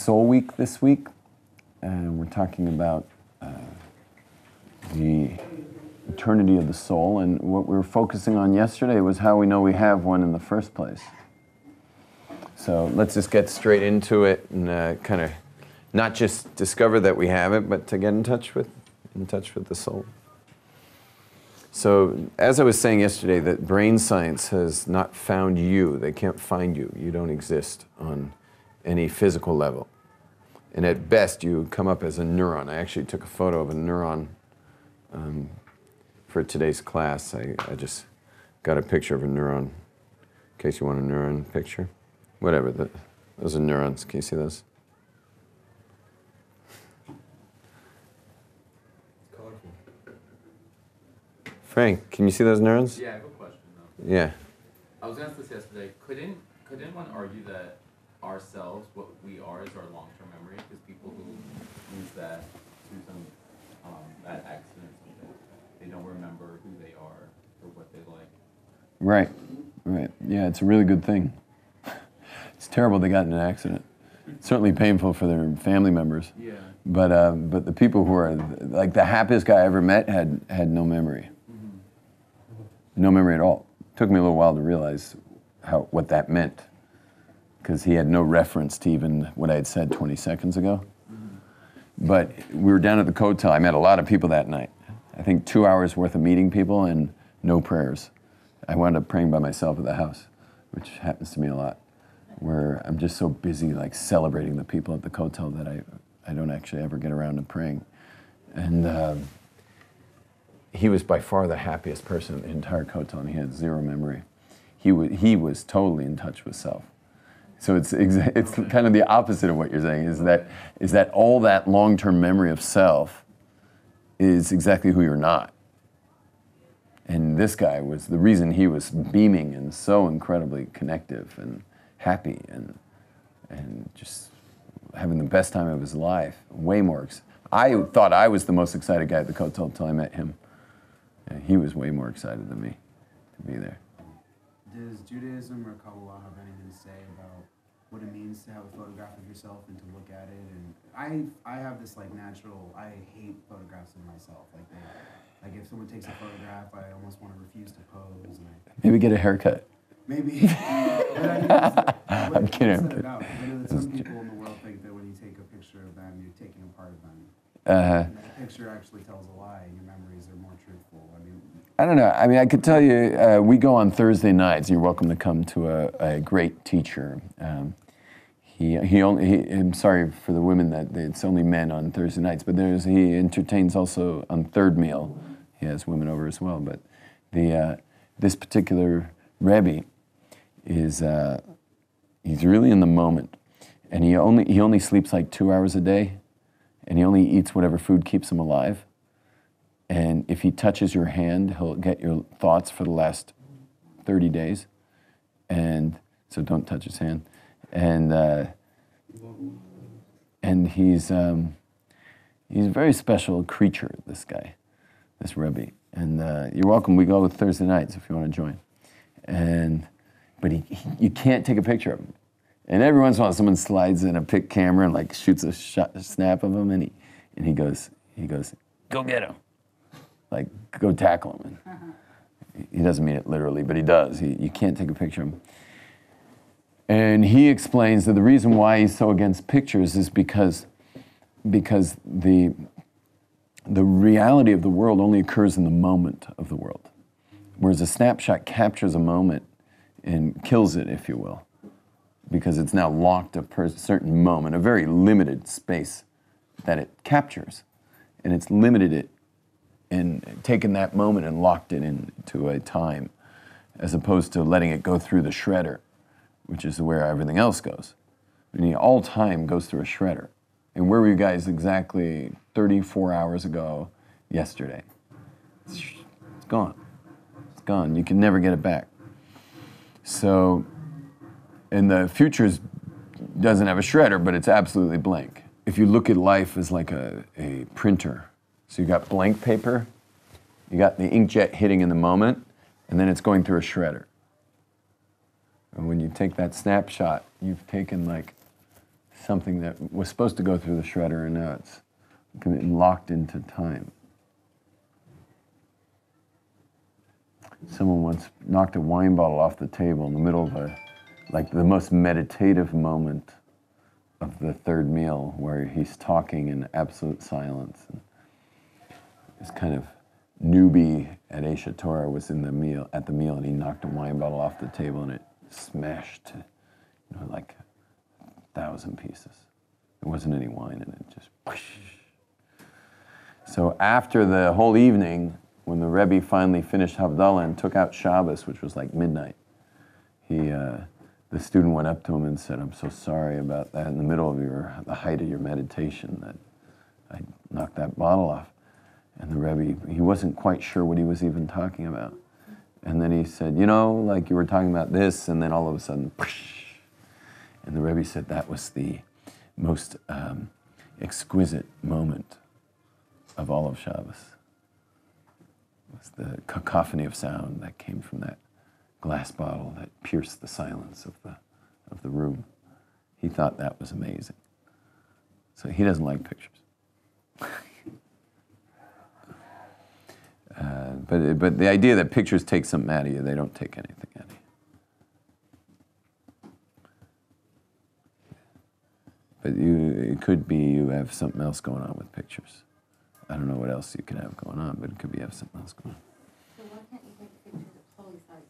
Soul Week this week, and we're talking about the eternity of the soul, and what we were focusing on yesterday was how we know we have one in the first place. So let's just get straight into it and kind of not just discover that we have it, but to get in touch with the soul. So as I was saying yesterday, that brain science has not found you. They can't find you. You don't exist on any physical level. And at best, you come up as a neuron. I actually took a photo of a neuron for today's class. I just got a picture of a neuron, in case you want a neuron picture. Whatever, those are neurons. Can you see those? It's colorful. Frank, can you see those neurons? Yeah, I have a question though. Yeah. I was asked this yesterday. Couldn't one argue that ourselves, what we are, is our long-term memory? Because people who lose that through some bad accident or something, they don't remember who they are or what they like. Right. Yeah, it's a really good thing. It's terrible they got in an accident. It's certainly painful for their family members. Yeah. But the people who are, like the happiest guy I ever met had no memory. Mm-hmm. No memory at all. It took me a little while to realize what that meant, because he had no reference to even what I had said 20 seconds ago. Mm-hmm. But we were down at the Kotel. I met a lot of people that night. I think 2 hours worth of meeting people and no prayers. I wound up praying by myself at the house, which happens to me a lot, where I'm just so busy like celebrating the people at the Kotel that I don't actually ever get around to praying. And he was by far the happiest person in the entire Kotel, and he had zero memory. He was totally in touch with self. So it's kind of the opposite of what you're saying, is that all that long-term memory of self is exactly who you're not. And this guy was the reason he was beaming and so incredibly connective and happy and just having the best time of his life. Way more. I thought I was the most excited guy at the Kotel until I met him. And he was way more excited than me to be there. Does Judaism or Kabbalah have anything to say about what it means to have a photograph of yourself and to look at it? And I have this like natural, I hate photographs of myself. Like if someone takes a photograph, I almost want to refuse to pose. And Maybe get a haircut. Maybe. I'm kidding. Some people in the world think that when you take a picture of them, you're taking a part of them. And that picture actually tells a lie, and your memories are more truthful. I don't know. I mean, I could tell you, we go on Thursday nights. You're welcome to come to a great teacher. I'm sorry for the women that it's only men on Thursday nights, but he entertains also on third meal. He has women over as well. But this particular Rabbi is he's really in the moment, and he only sleeps like 2 hours a day, and he only eats whatever food keeps him alive. And if he touches your hand, he'll get your thoughts for the last 30 days. And so don't touch his hand. And he's a very special creature, this guy, this Rabbi. And you're welcome. We go Thursday nights if you want to join. But you can't take a picture of him. And every once in a while, someone slides in a pic camera and like shoots a snap of him, and he goes, go get him. Like, go tackle him. And he doesn't mean it literally, but he does. You can't take a picture of him. And he explains that the reason why he's so against pictures is because the reality of the world only occurs in the moment of the world. Whereas a snapshot captures a moment and kills it, if you will, because it's now locked a certain moment, a very limited space that it captures. And it's limited it and taken that moment and locked it into a time, as opposed to letting it go through the shredder, which is where everything else goes. I mean, all time goes through a shredder. And where were you guys exactly 34 hours ago yesterday? It's gone. It's gone. You can never get it back. So, and the future doesn't have a shredder, but it's absolutely blank. If you look at life as like a printer, so you got blank paper, you got the inkjet hitting in the moment, and then it's going through a shredder. And when you take that snapshot, you've taken like something that was supposed to go through the shredder, and now it's locked into time. Someone once knocked a wine bottle off the table in the middle of the most meditative moment of the third meal, where he's talking in absolute silence. And this kind of newbie at Aisha Torah was at the meal, and he knocked a wine bottle off the table, and it smashed to, like 1,000 pieces. There wasn't any wine in it, just whoosh. So after the whole evening, when the Rebbe finally finished Havdalah and took out Shabbos, which was like midnight, the student went up to him and said, "I'm so sorry about that in the middle of the height of your meditation, that I knocked that bottle off." And the Rebbe, he wasn't quite sure what he was even talking about. And then he said, like you were talking about this, and then all of a sudden, whoosh. And the Rebbe said that was the most exquisite moment of all of Shabbos. It was the cacophony of sound that came from that glass bottle that pierced the silence of the room. He thought that was amazing. So he doesn't like pictures. But the idea that pictures take something out of you, they don't take anything out of you. But it could be you have something else going on with pictures. I don't know what else you could have going on, but it could be you have something else going on. So why can't you take pictures of holy sites?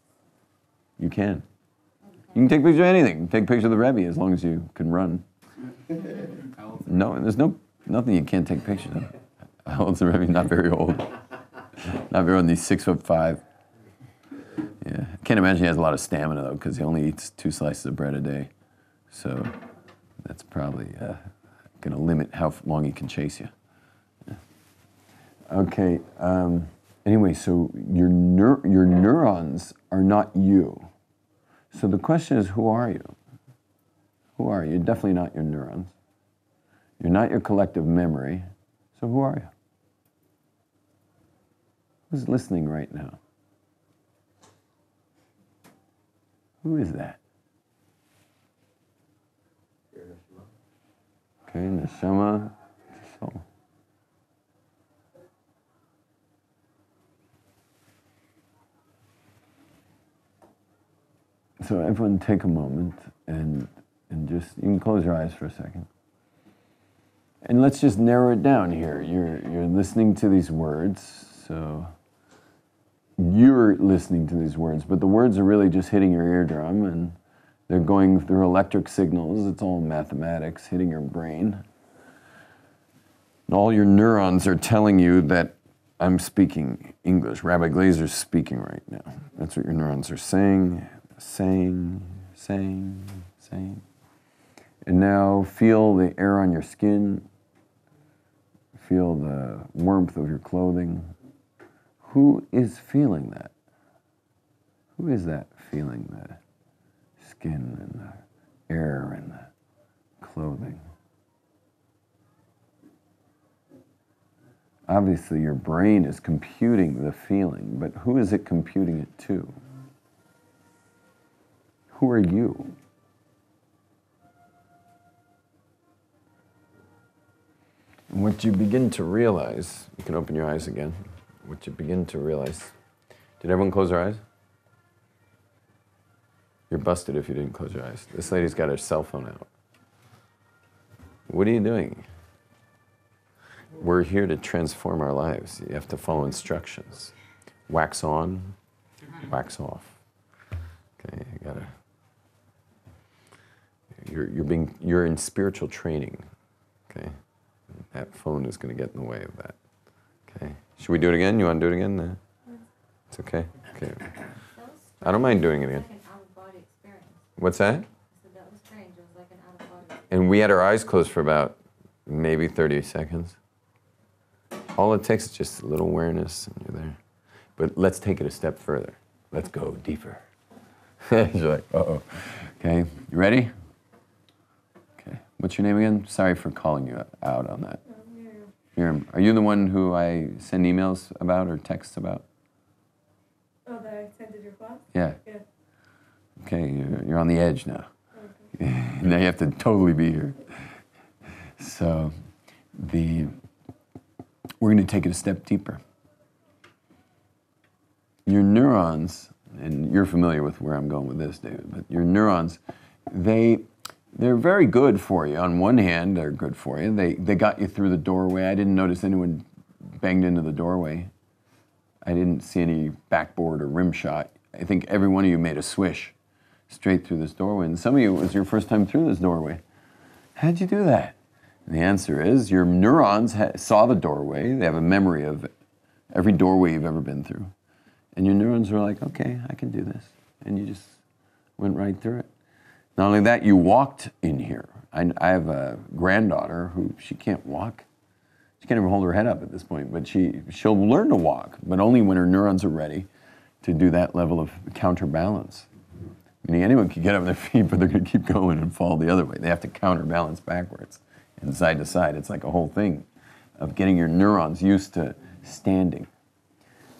You can. You can take pictures of anything. You can take a picture of the Rebbe as long as you can run. No, there's nothing you can't take pictures of. How old's the Rebbe? Not very old. Not very old. He's 6'5". Yeah, I can't imagine he has a lot of stamina though, because he only eats 2 slices of bread a day. So that's probably going to limit how long he can chase you. Yeah. Okay. Anyway, so your neurons are not you. So the question is, who are you? Who are you? You're definitely not your neurons. You're not your collective memory. So who are you? Who's listening right now? Who is that? Okay, neshama, soul. So everyone take a moment and just, you can close your eyes for a second. And let's just narrow it down here. You're listening to these words, so you're listening to these words, but the words are really just hitting your eardrum, and they're going through electric signals. It's all mathematics hitting your brain. And all your neurons are telling you that I'm speaking English. Rabbi Glaser's speaking right now. That's what your neurons are saying. And now feel the air on your skin. Feel the warmth of your clothing. Who is feeling that? Who is that feeling the skin and the air and the clothing? Obviously, your brain is computing the feeling, but who is it computing it to? Who are you? And what you begin to realize, you can open your eyes again. What you begin to realize, did everyone close their eyes? You're busted if you didn't close your eyes. This lady's got her cell phone out. What are you doing? We're here to transform our lives. You have to follow instructions. Wax on, wax off. Okay, you gotta. You're in spiritual training. Okay, that phone is going to get in the way of that. Okay, should we do it again? You want to do it again? It's okay. Okay. I don't mind doing it again. It was like an out-of-body experience. What's that? I said that was strange. It was like an out-of-body experience. And we had our eyes closed for about maybe 30 seconds. All it takes is just a little awareness and you're there. But let's take it a step further. Let's go deeper. You're like, uh-oh. Okay, you ready? Okay, what's your name again? Sorry for calling you out on that. Miriam. Are you the one who I send emails about or texts about? Oh, that I attended your class? Yeah. Yeah. Okay, you're on the edge now. Okay. Now you have to totally be here. So we're going to take it a step deeper. Your neurons, and you're familiar with where I'm going with this, David, but your neurons, they're very good for you. On one hand, they're good for you. They got you through the doorway. I didn't notice anyone banged into the doorway. I didn't see any backboard or rim shot. I think every one of you made a swish straight through this doorway. And some of you, it was your first time through this doorway. How'd you do that? And the answer is your neurons saw the doorway. They have a memory of every doorway you've ever been through. And your neurons were like, okay, I can do this. And you just went right through it. Not only that, you walked in here. I have a granddaughter who, she can't walk. She can't even hold her head up at this point, but she'll learn to walk, but only when her neurons are ready to do that level of counterbalance. Meaning anyone can get up on their feet, but they're going to keep going and fall the other way. They have to counterbalance backwards and side to side. It's like a whole thing of getting your neurons used to standing.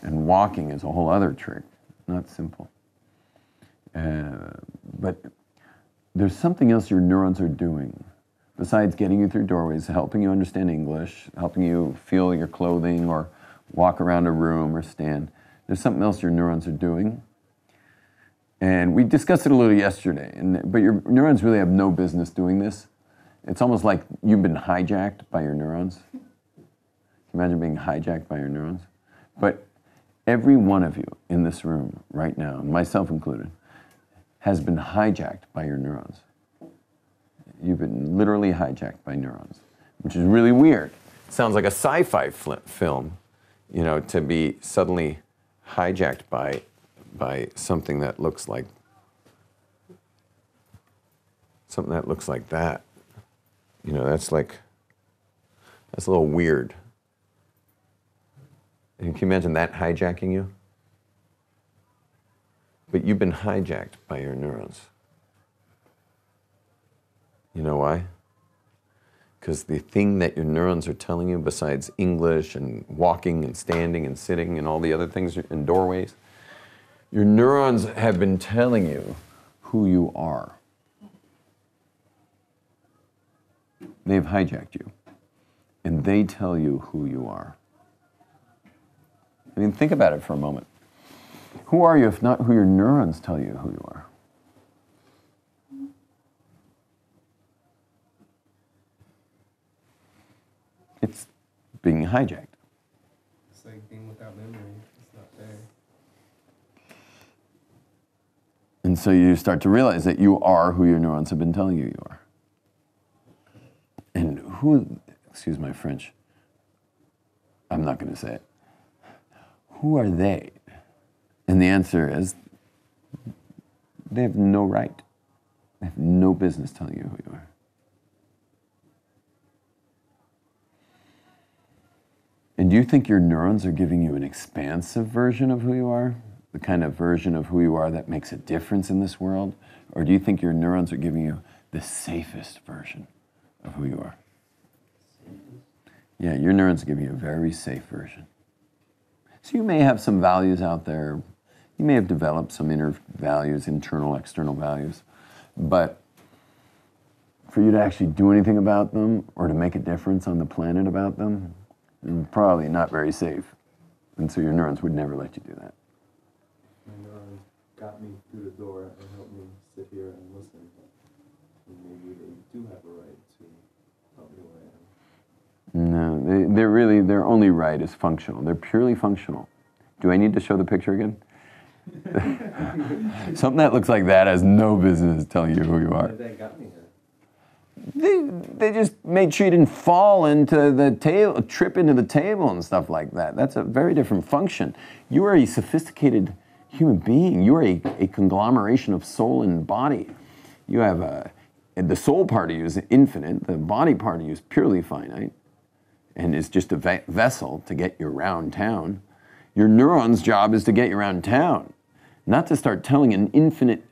And walking is a whole other trick, not simple. But there's something else your neurons are doing besides getting you through doorways, helping you understand English, helping you feel your clothing or walk around a room or stand. There's something else your neurons are doing. And we discussed it a little yesterday, but your neurons really have no business doing this. It's almost like you've been hijacked by your neurons. Imagine being hijacked by your neurons. But every one of you in this room right now, myself included, has been hijacked by your neurons. You've been literally hijacked by neurons, which is really weird. It sounds like a sci-fi film, to be suddenly hijacked by something that looks like that. That's a little weird. And can you imagine that hijacking you? But you've been hijacked by your neurons. You know why? Because the thing that your neurons are telling you, besides English and walking and standing and sitting and all the other things in doorways, your neurons have been telling you who you are. They've hijacked you, and they tell you who you are. I mean, think about it for a moment. Who are you if not who your neurons tell you who you are? It's being hijacked. It's like being without memory. It's not there. And so you start to realize that you are who your neurons have been telling you are. And excuse my French, I'm not going to say it. Who are they? And the answer is, they have no right. They have no business telling you who you are. And do you think your neurons are giving you an expansive version of who you are? The kind of version of who you are that makes a difference in this world? Or do you think your neurons are giving you the safest version of who you are? Yeah, your neurons are giving you a very safe version. So you may have some values out there. You may have developed some inner values, internal, external values. But for you to actually do anything about them or to make a difference on the planet about them, probably not very safe. And so your neurons would never let you do that. My neurons got me through the door and helped me sit here and listen. And maybe they do have a right to help me where I am. No, their only right is functional. They're purely functional. Do I need to show the picture again? Something that looks like that has no business telling you who you are. That got me here. They just made sure you didn't fall into the table, trip into the table and stuff like that. That's a very different function. You are a sophisticated human being. You are a conglomeration of soul and body. You have the soul part of you is infinite. The body part of you is purely finite and is just a vessel to get you around town. Your neuron's job is to get you around town, not to start telling an infinite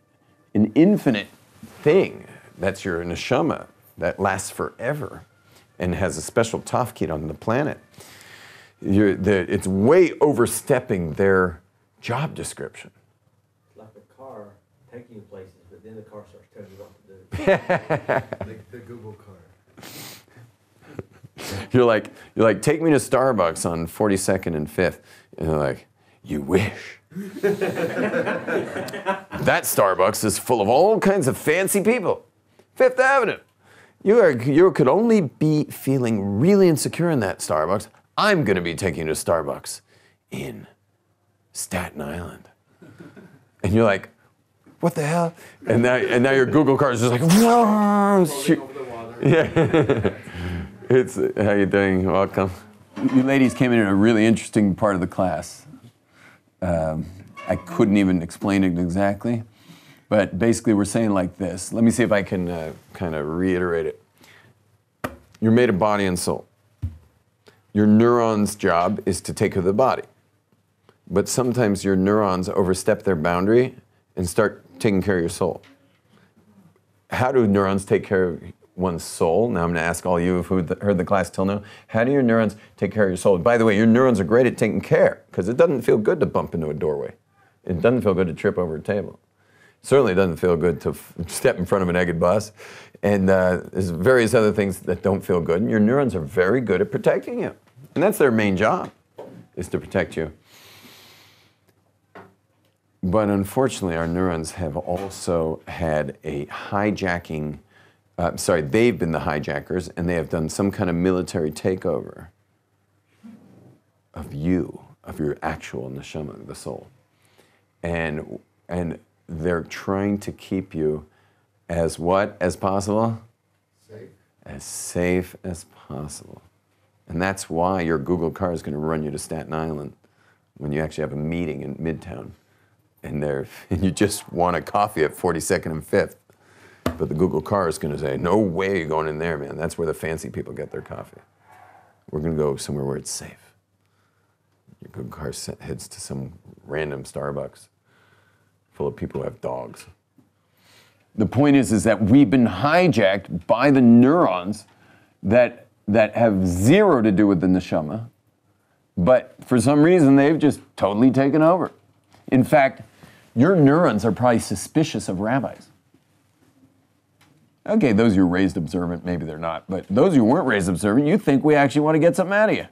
thing. That's your neshama that lasts forever and has a special tafkid on the planet. It's way overstepping their job description. It's like a car taking you places, but then the car starts telling you what to do. Like the Google car. You're like, take me to Starbucks on 42nd and 5th. And they're like, you wish. That Starbucks is full of all kinds of fancy people. Fifth Avenue. You could only be feeling really insecure in that Starbucks. I'm going to be taking you to Starbucks in Staten Island. And you're like, what the hell? And now your Google car is just like, whoa, shoot. Yeah. It's, how you doing? Welcome. You ladies came in at a really interesting part of the class. I couldn't even explain it exactly, but basically we're saying like this. Let me see if I can kind of reiterate it. You're made of body and soul. Your neurons' job is to take care of the body. But sometimes your neurons overstep their boundary and start taking care of your soul. How do neurons take care of one's soul? Now I'm going to ask all you who heard the class till now. How do your neurons take care of your soul? By the way, your neurons are great at taking care because it doesn't feel good to bump into a doorway. It doesn't feel good to trip over a table. It certainly doesn't feel good to step in front of an egged bus. And there's various other things that don't feel good. And your neurons are very good at protecting you. And that's their main job, is to protect you. But unfortunately, our neurons have also had a hijacking, they've been the hijackers, and they have done some kind of military takeover of you, of your actual neshama, the soul. And they're trying to keep you as what as possible? Safe. As safe as possible. And that's why your Google car is going to run you to Staten Island when you actually have a meeting in Midtown. And you just want a coffee at 42nd and 5th. But the Google car is going to say, no way you're going in there, man. That's where the fancy people get their coffee. We're going to go somewhere where it's safe. Your Google car heads to some random Starbucks full of people who have dogs. The point is that we've been hijacked by the neurons that have zero to do with the neshama, but for some reason they've just totally taken over. In fact, your neurons are probably suspicious of rabbis. Okay, those who were raised observant, maybe they're not, but those who weren't raised observant, you think we actually want to get something out of you.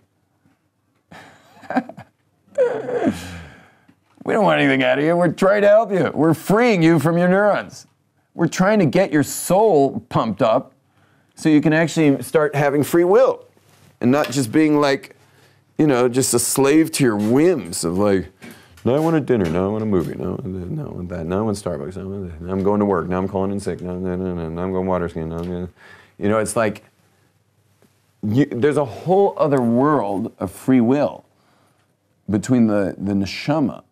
We don't want anything out of you. We're trying to help you. We're freeing you from your neurons. We're trying to get your soul pumped up so you can actually start having free will and not just being like, just a slave to your whims of like, no, I want a dinner. No, I want a movie. No, I want that. No, I want Starbucks. No, I'm going to work. Now I'm calling in sick. No, I'm going water skiing. No. It's like there's a whole other world of free will between the neshama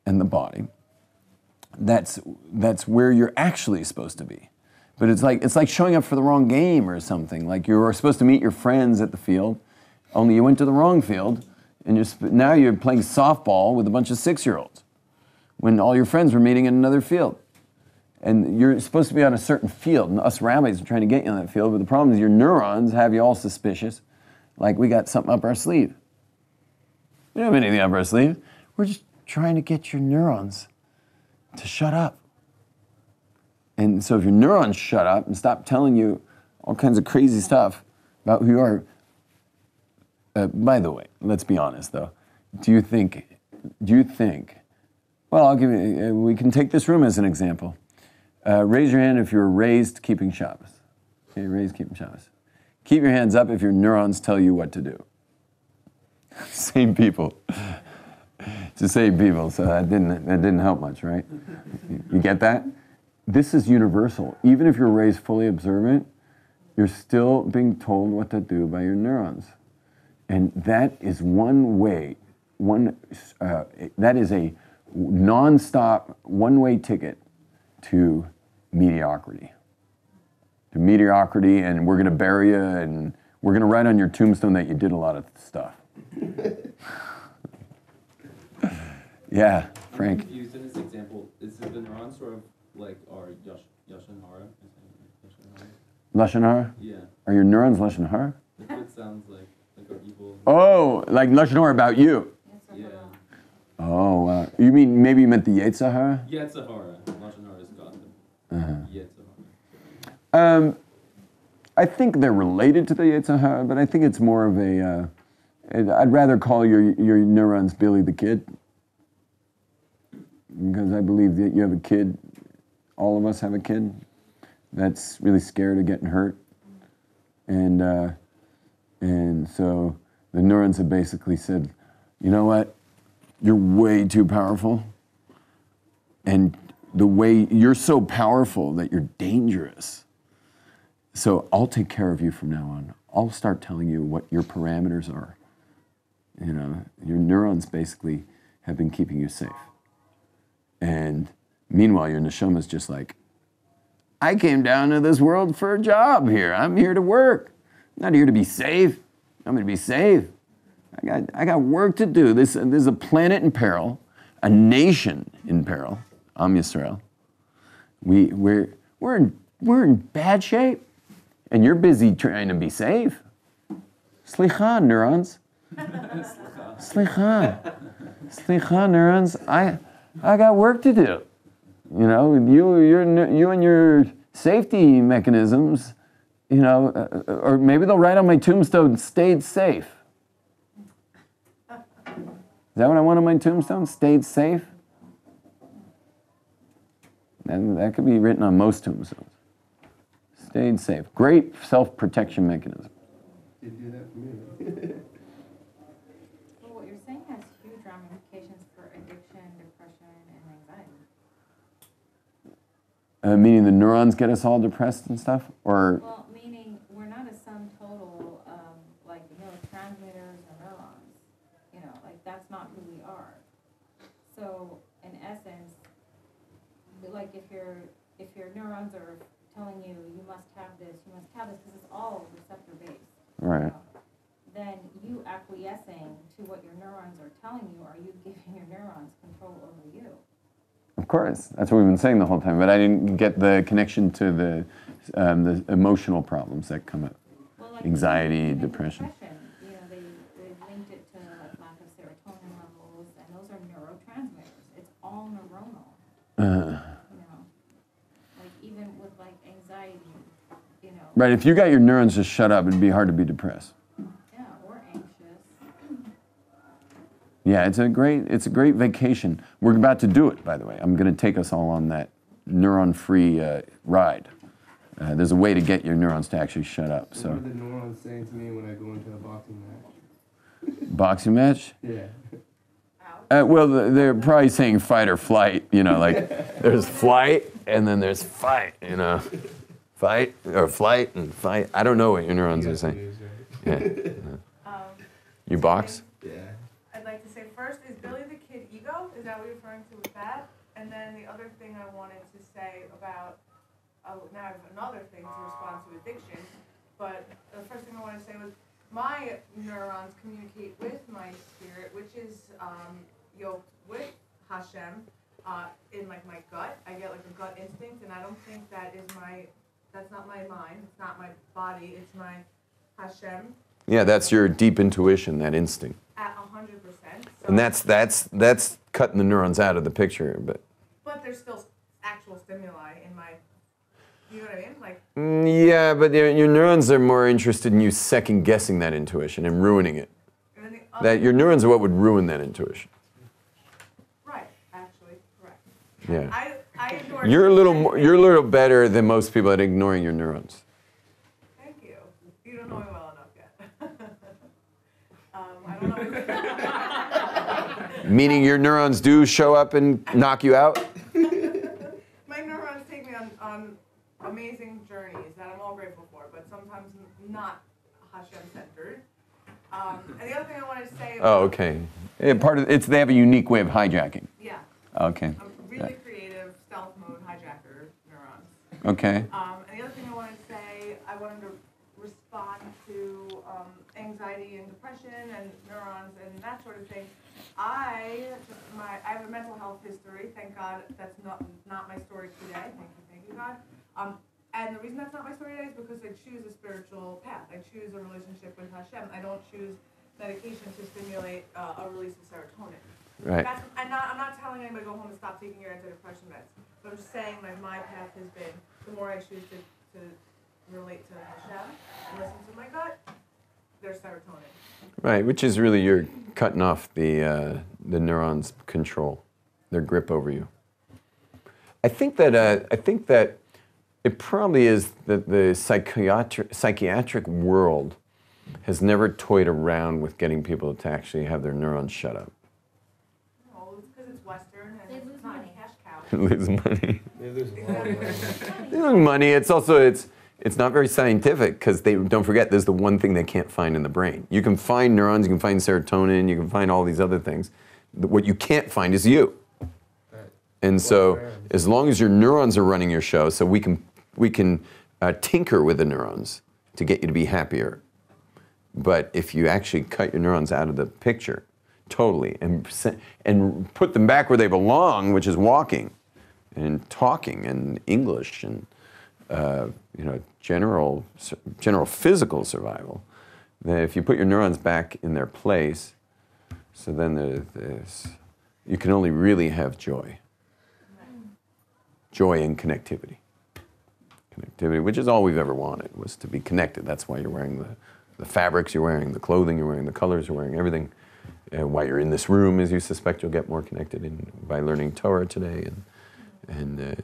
and the body. That's where you're actually supposed to be. But it's like showing up for the wrong game or something. Like you were supposed to meet your friends at the field, only you went to the wrong field. And now you're playing softball with a bunch of 6-year-olds when all your friends were meeting in another field. And you're supposed to be on a certain field, and us rabbis are trying to get you on that field, but the problem is your neurons have you all suspicious, like we got something up our sleeve. We don't have anything up our sleeve. We're just trying to get your neurons to shut up. And so if your neurons shut up and stop telling you all kinds of crazy stuff about who you are. By the way, let's be honest though. Do you think, well, I'll give you, we can take this room as an example. Raise your hand if you were raised keeping Shabbos. Okay, raised keeping Shabbos. Keep your hands up if your neurons tell you what to do. Same people. It's the same people, so that didn't help much, right? You get that? This is universal. Even if you're raised fully observant, you're still being told what to do by your neurons. And that is one way, that is a non-stop, one-way ticket to mediocrity. To mediocrity, and we're going to bury you, and we're going to write on your tombstone that you did a lot of stuff. Yeah, Frank. Used in this example, is the neurons sort of like our Lashon Hara? Lashon Hara? Yeah. Are your neurons Lashon Hara? That's what it sounds like our evil. Oh, like Lashon Hara about you? Yeah. Oh, wow. You meant the Yetzer Hara? Yetzer Hara. Lashon Hara is God. Uh-huh. Yetzer Hara. I think they're related to the Yetzer Hara, but I think it's more of a, I'd rather call your neurons Billy the Kid, because I believe that you have a kid, all of us have a kid, that's really scared of getting hurt. And so the neurons have basically said, you know what, you're way too powerful, and the way you're so powerful that you're dangerous. So I'll take care of you from now on. I'll start telling you what your parameters are. You know, your neurons basically have been keeping you safe. And meanwhile, your neshama's just like, I came down to this world for a job here. I'm here to work. I'm not here to be safe. I'm going to be safe. I got work to do. This is a planet in peril, a nation in peril. Am Yisrael. We're in bad shape. And you're busy trying to be safe. Slicha, neurons. Slicha, neurons. I got work to do. You know, you and your safety mechanisms, you know, or maybe they'll write on my tombstone, stayed safe. Is that what I want on my tombstone? Stayed safe? And that could be written on most tombstones. Stayed safe. Great self-protection mechanism. You do that for me. Well, what you're saying has huge ramifications for addiction, depression, and anxiety. Meaning the neurons get us all depressed and stuff? Or Well, meaning we're not a sum total of like neurotransmitters or neurons. You know, like that's not who we are. So in essence, like if your neurons are telling you must have this, because it's all receptor based. right. Then you acquiescing to what your neurons are telling you, are you giving your neurons control over you? Of course, that's what we've been saying the whole time. But I didn't get the connection to the emotional problems that come up, Well, like anxiety, even depression. You know, they linked it to like lack of serotonin levels, and those are neurotransmitters. It's all neuronal. You know, like even with like anxiety, you know. Right. If you got your neurons just shut up, it'd be hard to be depressed. Yeah, or anxious. Yeah, it's a great vacation. We're about to do it, by the way. I'm going to take us all on that neuron-free ride. There's a way to get your neurons to actually shut up. What So, are the neurons saying to me when I go into a boxing match? boxing match? Yeah. Well, they're probably saying fight or flight. You know, like there's flight and then there's fight. You know, fight or flight and fight. I don't know what your neurons are saying. Yeah. You box? Yeah. I'd like to say first, is Billy the Kid ego? Is that what you're referring to with that? And then the other thing I wanted to say about, now I have another thing to respond to addiction, but the first thing I wanted to say was my neurons communicate with my spirit, which is yoked with Hashem in like my gut. I get like a gut instinct, and I don't think that's not my mind, it's not my body, it's my Hashem. Yeah, that's your deep intuition, that instinct. At 100%. So, And that's cutting the neurons out of the picture, but there's still actual stimuli in my, you know what I mean? Like, yeah, but your neurons are more interested in you second guessing that intuition and ruining it. and then the That other, your neurons are what would ruin that intuition. right, actually, correct. Yeah. I ignore. You're a little better than most people at ignoring your neurons. Thank you. You don't know me well enough yet. I don't know. Meaning your neurons do show up and knock you out? My neurons take me on amazing journeys that I'm all grateful for, but sometimes not Hashem-centered. And the other thing I wanted to say. Oh, okay. They have a unique way of hijacking. Yeah. Okay. I'm really creative, stealth mode hijacker neurons. Okay. And the other thing I wanted to say, I wanted to respond to anxiety and depression and neurons and that sort of thing. I have a mental health history. Thank God that's not my story today. Thank you, God. And the reason that's not my story today is because I choose a spiritual path. I choose a relationship with Hashem. I don't choose medication to stimulate a release of serotonin. Right. I'm not telling anybody to go home and stop taking your antidepressant meds. But I'm just saying, like, my path has been, the more I choose to relate to Hashem and listen to my gut, there's serotonin. Right, which is really you're cutting off the neurons' control, their grip over you. I think that it probably is that the psychiatric world has never toyed around with getting people to actually have their neurons shut up. No, it's because it's Western and They lose it's not money. a cash cow. Lose money. Yeah, there's a lot of money. They lose money. It's also it's not very scientific because they don't forget there's the one thing they can't find in the brain. You can find neurons, you can find serotonin, you can find all these other things. What you can't find is you. Right. And so as long as your neurons are running your show, so we can tinker with the neurons to get you to be happier. But if you actually cut your neurons out of the picture totally and put them back where they belong, which is walking and talking and English and general physical survival, then if you put your neurons back in their place, so then you can only really have joy. Joy and connectivity. Connectivity, which is all we've ever wanted, was to be connected. That's why you're wearing the fabrics you're wearing, the clothing you're wearing, the colors you're wearing, everything. Why you're in this room is you suspect you'll get more connected by learning Torah today. And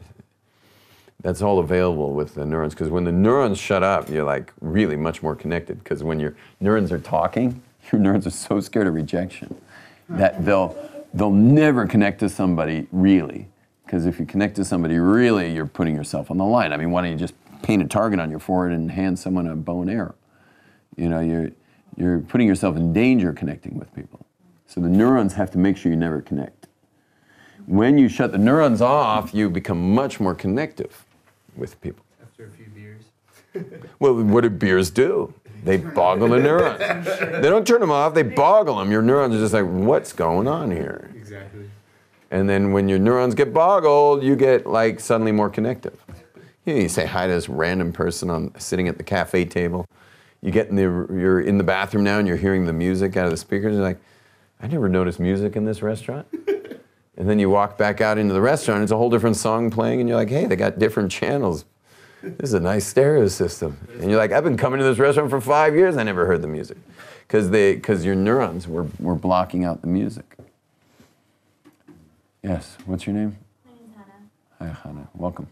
that's all available with the neurons, because when the neurons shut up, you're like really much more connected, because when your neurons are talking, your neurons are so scared of rejection that they'll never connect to somebody really. Because if you connect to somebody really, you're putting yourself on the line. I mean, why don't you just paint a target on your forehead and hand someone a bow and arrow? You know, you're putting yourself in danger connecting with people. So the neurons have to make sure you never connect. When you shut the neurons off, you become much more connective with people. After a few beers. Well, what do beers do? They boggle the neurons. They don't turn them off, they boggle them. Your neurons are just like, what's going on here? Exactly. And then when your neurons get boggled, you get like suddenly more connective. You say hi to this random person sitting at the cafe table. You're in the bathroom now and you're hearing the music out of the speakers. You're like, I never noticed music in this restaurant. And then you walk back out into the restaurant, it's a whole different song playing, and you're like, hey, they got different channels. This is a nice stereo system. And you're like, I've been coming to this restaurant for 5 years, I never heard the music. Because your neurons were blocking out the music. Yes, what's your name? My name's Hannah. Hi, Hannah. Welcome.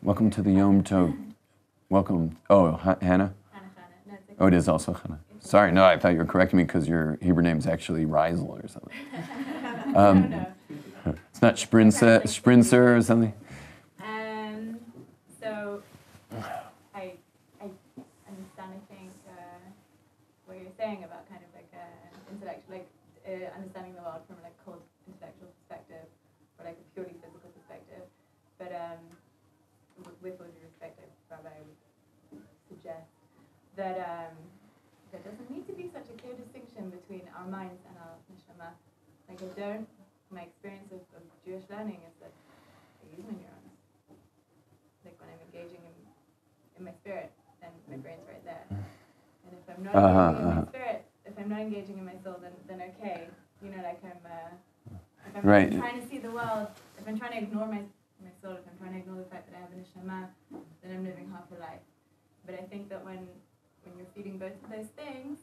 Welcome to the Yom Tov. Welcome. Oh, Hannah? Hannah. No, it's okay. Oh, it is also Hannah. Sorry, no, I thought you were correcting me because your Hebrew name is actually Reisel or something. No. It's not Sprinzer or something? So, I understand, I think, what you're saying about kind of like intellectual, like understanding the world from like a cold intellectual perspective or like a purely physical perspective. But with all due respect, Rabbi, I would suggest that there doesn't need to be such a clear distinction between our minds and our neshama. Like my experience of Jewish learning is that I use my neurons. Like when I'm engaging in my spirit, then my brain's right there. And if I'm not engaging in my spirit, if I'm not engaging in my soul, then okay. You know, like if I'm Right. trying to see the world, if I'm trying to ignore my soul, if I'm trying to ignore the fact that I have a neshama, then I'm living half a life. But I think that when you're feeding both of those things,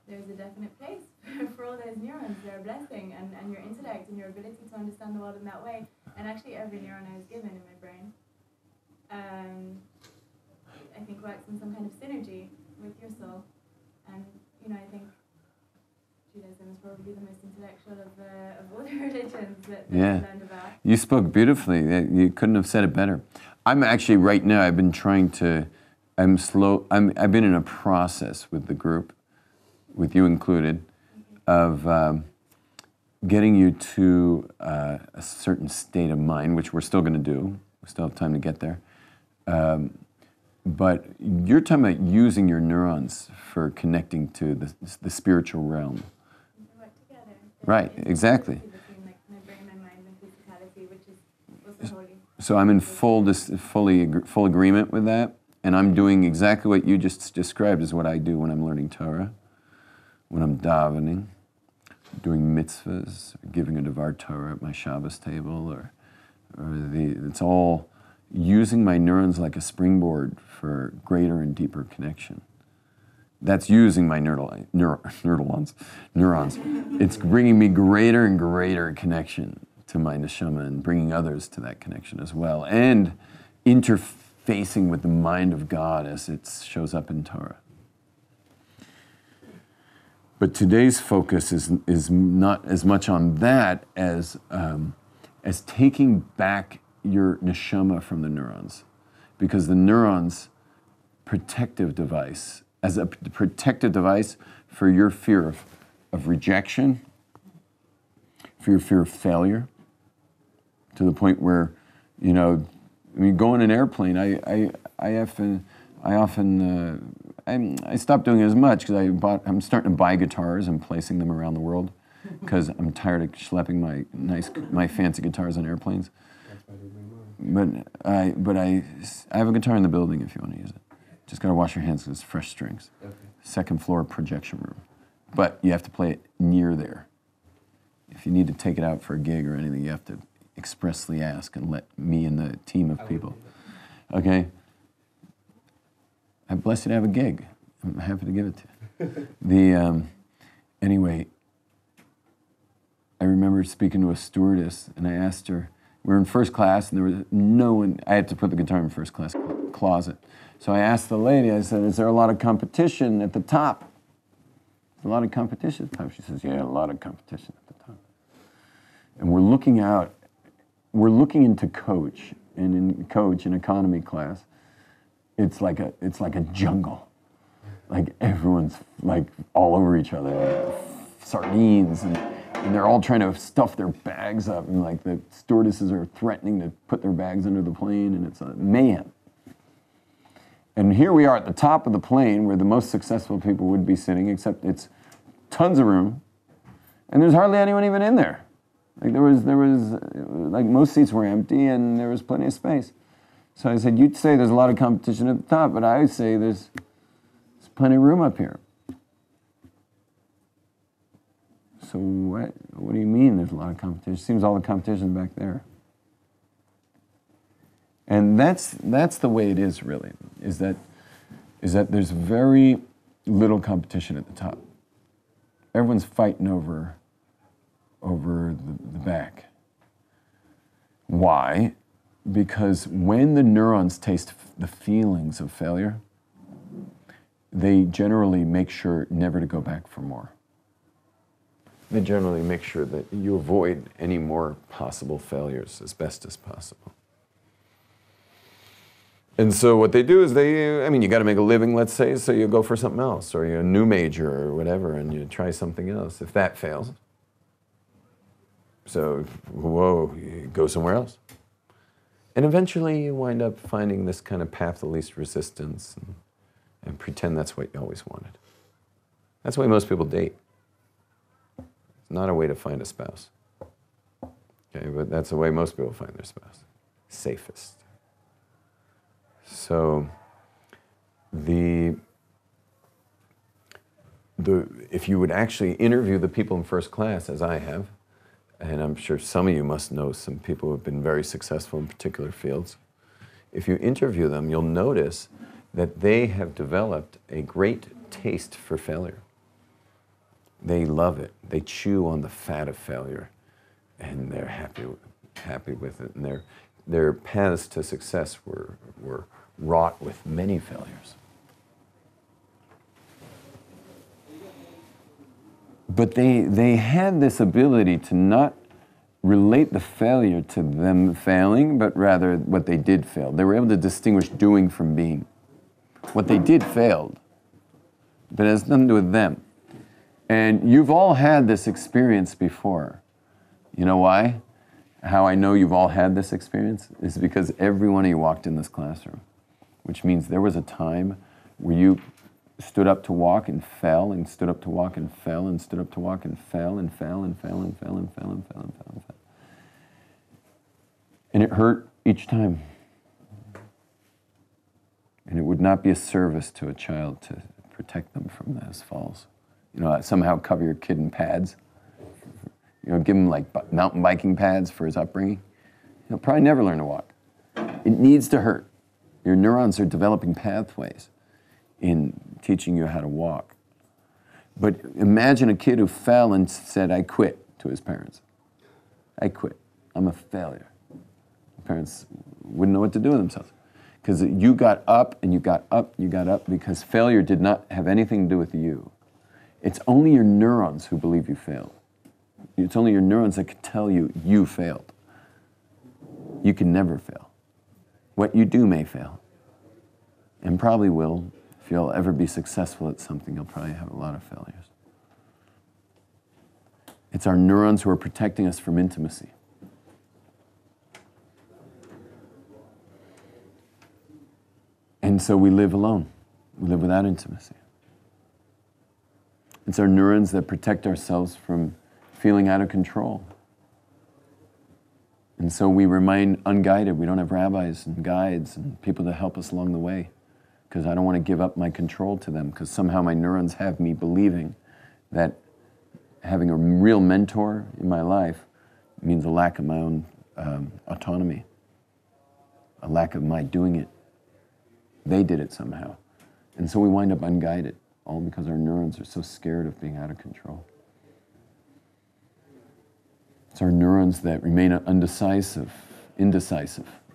there's a definite place for all those neurons. They're a blessing, and your intellect and your ability to understand the world in that way. And actually, every neuron I was given in my brain, I think works in some kind of synergy with your soul. And you know, I think Judaism is probably the most intellectual of all the religions that I've learned about. You spoke beautifully. You couldn't have said it better. I'm actually right now. I've been trying to. I've been in a process with the group, with you included, of getting you to a certain state of mind, which we're still going to do. We still have time to get there. But you're talking about using your neurons for connecting to the spiritual realm. They work together. Right, exactly. Between like my brain, my mind, and physicality, which is also holy. So I'm in full agreement with that, and I'm doing exactly what you just described is what I do when I'm learning Torah, when I'm davening, doing mitzvahs, giving a devar Torah at my Shabbos table, it's all using my neurons like a springboard for greater and deeper connection. That's using my neurons. It's bringing me greater and greater connection to my neshama and bringing others to that connection as well, and interfacing with the mind of God as it shows up in Torah. But today's focus is not as much on that as taking back your neshama from the neurons, because the neurons' protective device, as a protective device for your fear of rejection, for your fear of failure, to the point where, you know, I mean, go in an airplane. I stopped doing it as much because I'm starting to buy guitars and placing them around the world because I'm tired of schlepping my fancy guitars on airplanes. But I have a guitar in the building if you want to use it. Just got to wash your hands because it's fresh strings. Okay. Second floor projection room. But you have to play it near there. If you need to take it out for a gig or anything, you have to expressly ask and let me and the team of people. Okay? I'm blessed to have a gig. I'm happy to give it to you. Anyway, I remember speaking to a stewardess, and I asked her, we were in first class, and there was no one, I had to put the guitar in first class closet. So I asked the lady, I said, is there a lot of competition at the top? A lot of competition at the top. She says, yeah, a lot of competition at the top. And we're looking into coach, and in coach, in economy class, it's like a jungle. Like everyone's like all over each other, sardines, and they're all trying to stuff their bags up, and like the stewardesses are threatening to put their bags under the plane, and it's a mayhem. And here we are at the top of the plane where the most successful people would be sitting, except it's tons of room, and there's hardly anyone even in there. Like there was like most seats were empty, and there was plenty of space. So I said, you'd say there's a lot of competition at the top, but I would say there's plenty of room up here. So what do you mean there's a lot of competition? It seems all the competition back there. And that's the way it is really, is that there's very little competition at the top. Everyone's fighting over the back. Why? Because when the neurons taste the feelings of failure, they generally make sure never to go back for more. They generally make sure that you avoid any more possible failures as best as possible. And so what they do is you got to make a living, let's say, so you go for something else, or you're a new major or whatever, and you try something else. If that fails, so, you go somewhere else. And eventually you wind up finding this kind of path of least resistance and pretend that's what you always wanted. That's why most people date. It's not a way to find a spouse. Okay, but that's the way most people find their spouse. Safest. So if you would actually interview the people in first class, as I have, and I'm sure some of you must know some people who have been very successful in particular fields. If you interview them, you'll notice that they have developed a great taste for failure. They love it. They chew on the fat of failure, and they're happy with it. And their paths to success were wrought with many failures. But they had this ability to not relate the failure to them failing, but rather what they did fail. They were able to distinguish doing from being. What they did failed, but it has nothing to do with them. And you've all had this experience before. You know why? How I know you've all had this experience is because every one of you walked in this classroom, which means there was a time where you stood up to walk and fell, and stood up to walk and fell, and stood up to walk and fell, and fell, and fell, and fell, and fell, and fell, and fell, and fell. And it hurt each time. And it would not be a service to a child to protect them from those falls. You know, somehow cover your kid in pads. You know, give him like mountain biking pads for his upbringing. He'll probably never learn to walk. It needs to hurt. Your neurons are developing pathways in teaching you how to walk. But imagine a kid who fell and said, I quit, to his parents. I quit. I'm a failure. The parents wouldn't know what to do with themselves. Because you got up and you got up, you got up, because failure did not have anything to do with you. It's only your neurons who believe you failed. It's only your neurons that can tell you you failed. You can never fail. What you do may fail, and probably will. If you'll ever be successful at something, you'll probably have a lot of failures. It's our neurons who are protecting us from intimacy. And so we live alone. We live without intimacy. It's our neurons that protect ourselves from feeling out of control. And so we remain unguided. We don't have rabbis and guides and people to help us along the way, because I don't want to give up my control to them, because somehow my neurons have me believing that having a real mentor in my life means a lack of my own autonomy, a lack of my doing it. They did it somehow. And so we wind up unguided, all because our neurons are so scared of being out of control. It's our neurons that remain indecisive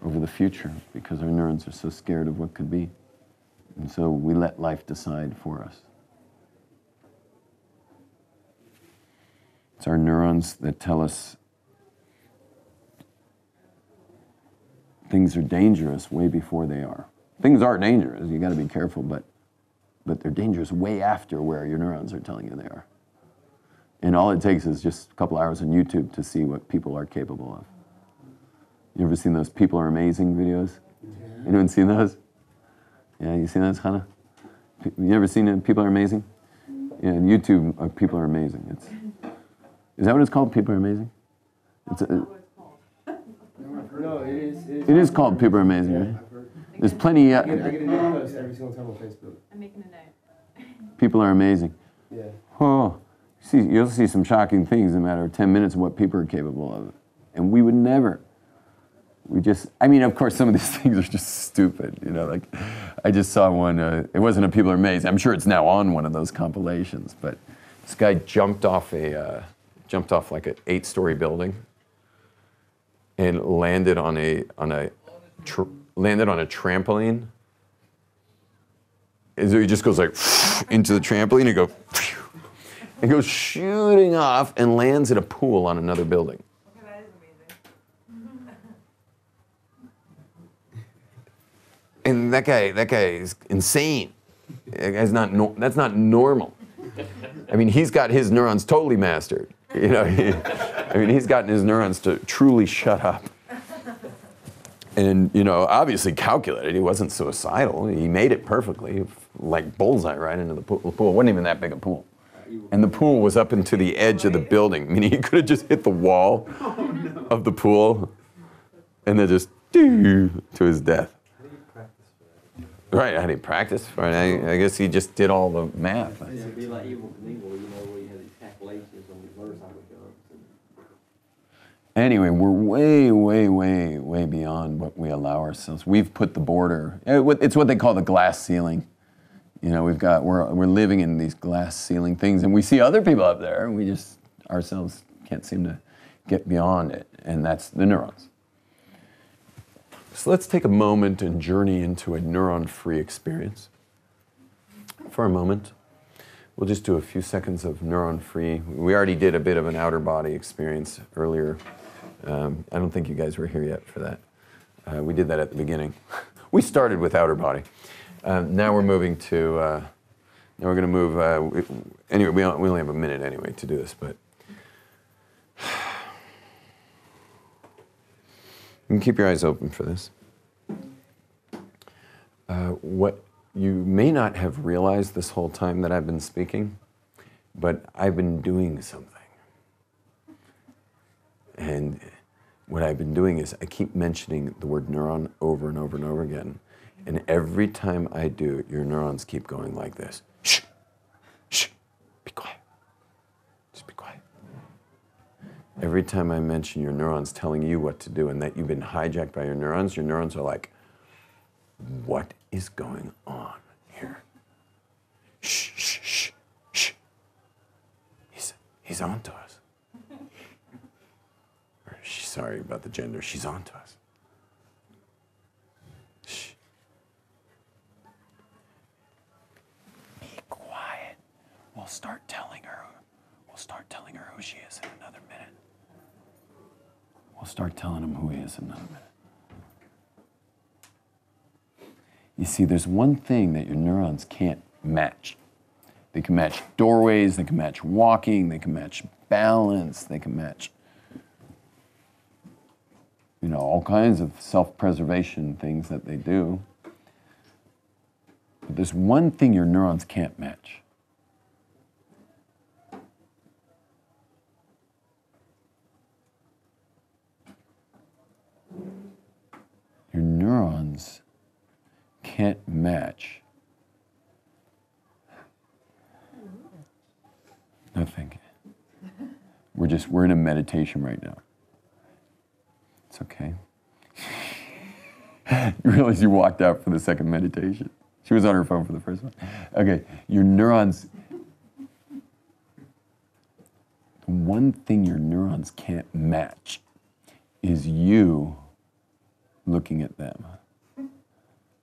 over the future, because our neurons are so scared of what could be. And so we let life decide for us. It's our neurons that tell us things are dangerous way before they are. Things are dangerous, you got to be careful, but they're dangerous way after where your neurons are telling you they are. And all it takes is just a couple hours on YouTube to see what people are capable of. You ever seen those People Are Amazing videos? Anyone seen those? Yeah, you seen those, Hannah? You ever seen it, People Are Amazing? Yeah, YouTube, People Are Amazing. Is that what it's called, People Are Amazing? No, it is. It is called People Are Amazing, right? There's plenty. I get a new post every single time on Facebook. I'm making a note. People are amazing. Yeah. Oh, you'll see some shocking things in a matter of 10 minutes of what people are capable of. And we would never. Of course, some of these things are just stupid. Like, I just saw one, it wasn't a People Are Amazing. I'm sure it's now on one of those compilations, but this guy jumped off like an 8-story building and landed on a trampoline. And so he just goes like into the trampoline and goes shooting off and lands in a pool on another building. Okay, that is amazing. And that guy is insane. That's not normal. He's got his neurons totally mastered. He's gotten his neurons to truly shut up. And, obviously calculated. He wasn't suicidal. He made it perfectly, like bullseye right into the pool. The pool wasn't even that big a pool. And the pool was up into the edge of the building. He could have just hit the wall of the pool and then just to his death. How do you practice for that? Right, how do you practice for it? I guess he just did all the math. Yeah, it'd be like Evil Knievel, where you had these calculations on these motorcycle guns. Anyway, we're way, way, way, way beyond what we allow ourselves. We've put the border. It's what they call the glass ceiling. We're living in these glass ceiling things, and we see other people up there, and we just ourselves can't seem to get beyond it, and that's the neurons. So let's take a moment and journey into a neuron-free experience. For a moment, we'll just do a few seconds of neuron-free. We already did a bit of an outer body experience earlier. I don't think you guys were here yet for that. We did that at the beginning. We started with outer body. Now we're moving to, now we're going to move, anyway, we only have a minute anyway to do this, but you can keep your eyes open for this. What you may not have realized this whole time that I've been speaking, but I've been doing something. And what I've been doing is I keep mentioning the word neuron over and over and over again. And every time I do, your neurons keep going like this. Shh, shh, be quiet. Just be quiet. Every time I mention your neurons telling you what to do and that you've been hijacked by your neurons are like, what is going on here? Shh, shh, shh, shh. He's on to us. Or sorry about the gender, she's on to us. Shh. Be quiet. We'll start telling her who she is in another minute. We'll start telling him who he is in another minute. You see, there's one thing that your neurons can't match. They can match doorways, they can match walking, they can match balance, they can match, all kinds of self-preservation things that they do. But there's one thing your neurons can't match. Your neurons can't match. No thinking. We're in a meditation right now. It's okay. You realize you walked out for the second meditation. She was on her phone for the first one. Okay, your neurons, the one thing your neurons can't match is you looking at them.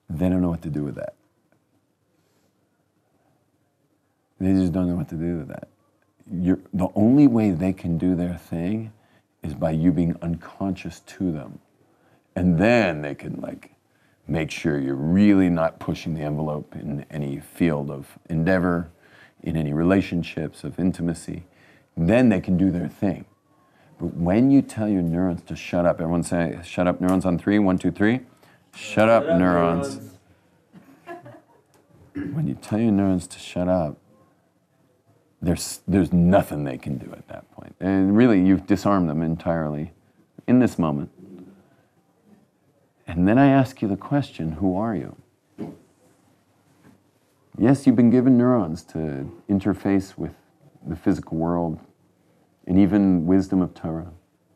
They don't know what to do with that. They just don't know what to do with that. The only way they can do their thing is by you being unconscious to them. And then they can make sure you're really not pushing the envelope in any field of endeavor, in any relationships of intimacy. Then they can do their thing. But when you tell your neurons to shut up, everyone say, shut up neurons on 3, 1, 2, 3. Shut up neurons. When you tell your neurons to shut up, there's nothing they can do at that point. And really, you've disarmed them entirely in this moment. And then I ask you the question, who are you? Yes, you've been given neurons to interface with the physical world and even wisdom of Torah,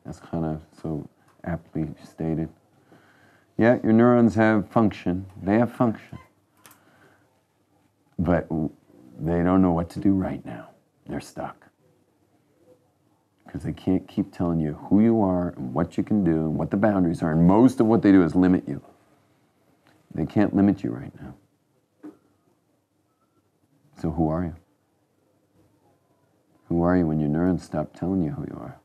as Hannah so aptly stated. Yeah, your neurons have function. They have function. But they don't know what to do right now. They're stuck. Because they can't keep telling you who you are and what you can do and what the boundaries are. And most of what they do is limit you. They can't limit you right now. So who are you? Who are you when your neurons stop telling you who you are?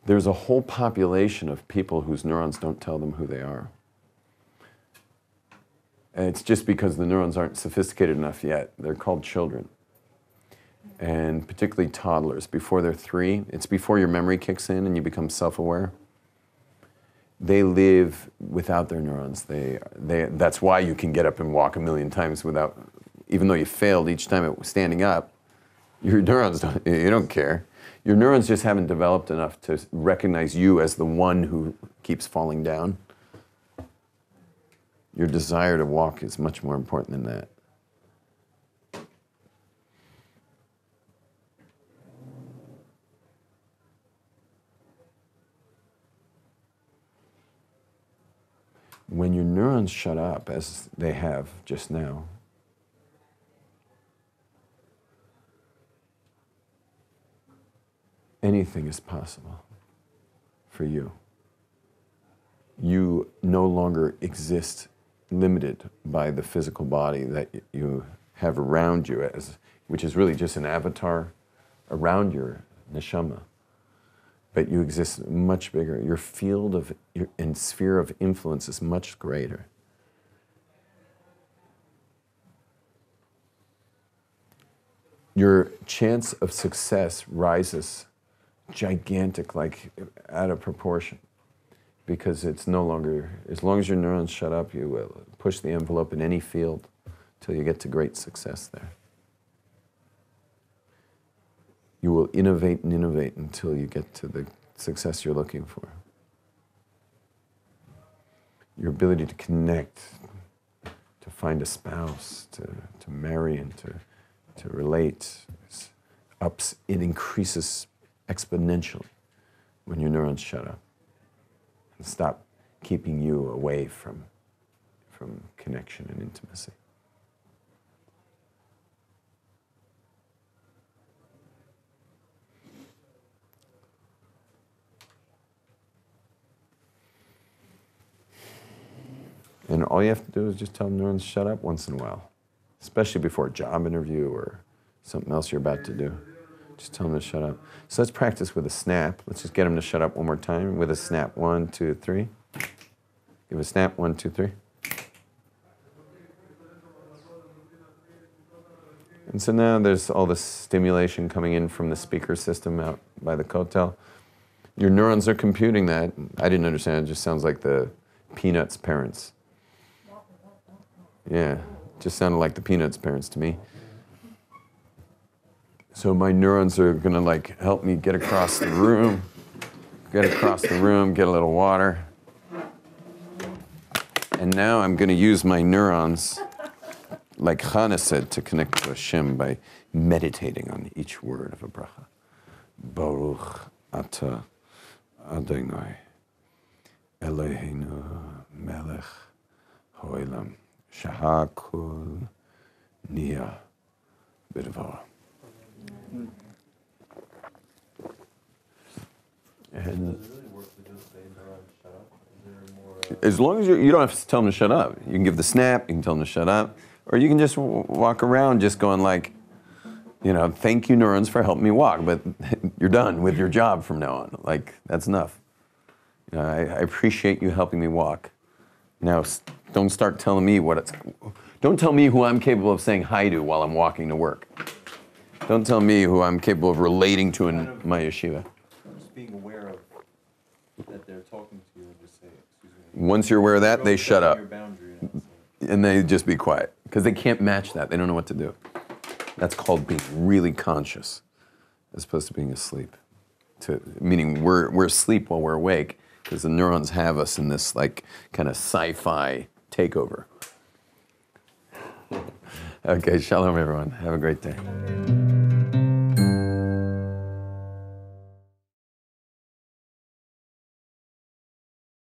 There's a whole population of people whose neurons don't tell them who they are. And it's just because the neurons aren't sophisticated enough yet. They're called children. And particularly toddlers, before they're 3, it's before your memory kicks in and you become self-aware. They live without their neurons. That's why you can get up and walk a million times without, even though you failed each time it was standing up, your neurons you don't care. Your neurons just haven't developed enough to recognize you as the one who keeps falling down. Your desire to walk is much more important than that. When your neurons shut up, as they have just now, anything is possible for you. You no longer exist limited by the physical body that you have around you, which is really just an avatar around your neshama. But you exist much bigger. Your field and sphere of influence is much greater. Your chance of success rises gigantic, like out of proportion, because it's no longer, as long as your neurons shut up, you will push the envelope in any field till you get to great success there. You will innovate and innovate until you get to the success you're looking for. your ability to connect, to find a spouse, to marry, and to relate, it increases exponentially when your neurons shut up and stop keeping you away from connection and intimacy. And all you have to do is just tell neurons shut up once in a while, especially before a job interview or something else you're about to do. Just tell them to shut up. So let's practice with a snap. Let's just get them to shut up one more time with a snap. 1, 2, 3. Give a snap. 1, 2, 3. And so now there's all this stimulation coming in from the speaker system out by the kotel. Your neurons are computing that. I didn't understand. It just sounds like the Peanuts parents. Yeah, just sounded like the Peanuts parents to me. So my neurons are gonna like help me get across the room, get a little water. And now I'm gonna use my neurons, like Chana said, to connect to Hashem by meditating on each word of a bracha. Baruch Ata Adonai Eloheinu Melech Haolam Shahakol Nia B'Dvaro. And Does it really work to just say neurons shut up? Is there more? as long as you don't have to tell them to shut up. You can give the snap, you can tell them to shut up, or you can just walk around just going like, thank you neurons for helping me walk, but you're done with your job from now on. Like, that's enough. I appreciate you helping me walk. Now, don't start telling me don't tell me who I'm capable of saying hi to while I'm walking to work. Don't tell me who I'm capable of relating to in my yeshiva. Just being aware of that they're talking to you and just say, excuse me. Once you're aware of that, they shut up. Your boundary and say, And they just be quiet, because they can't match that. They don't know what to do. That's called being really conscious, as opposed to being asleep. Meaning we're asleep while we're awake, because the neurons have us in this like kind of sci-fi takeover. Okay, shalom everyone. Have a great day.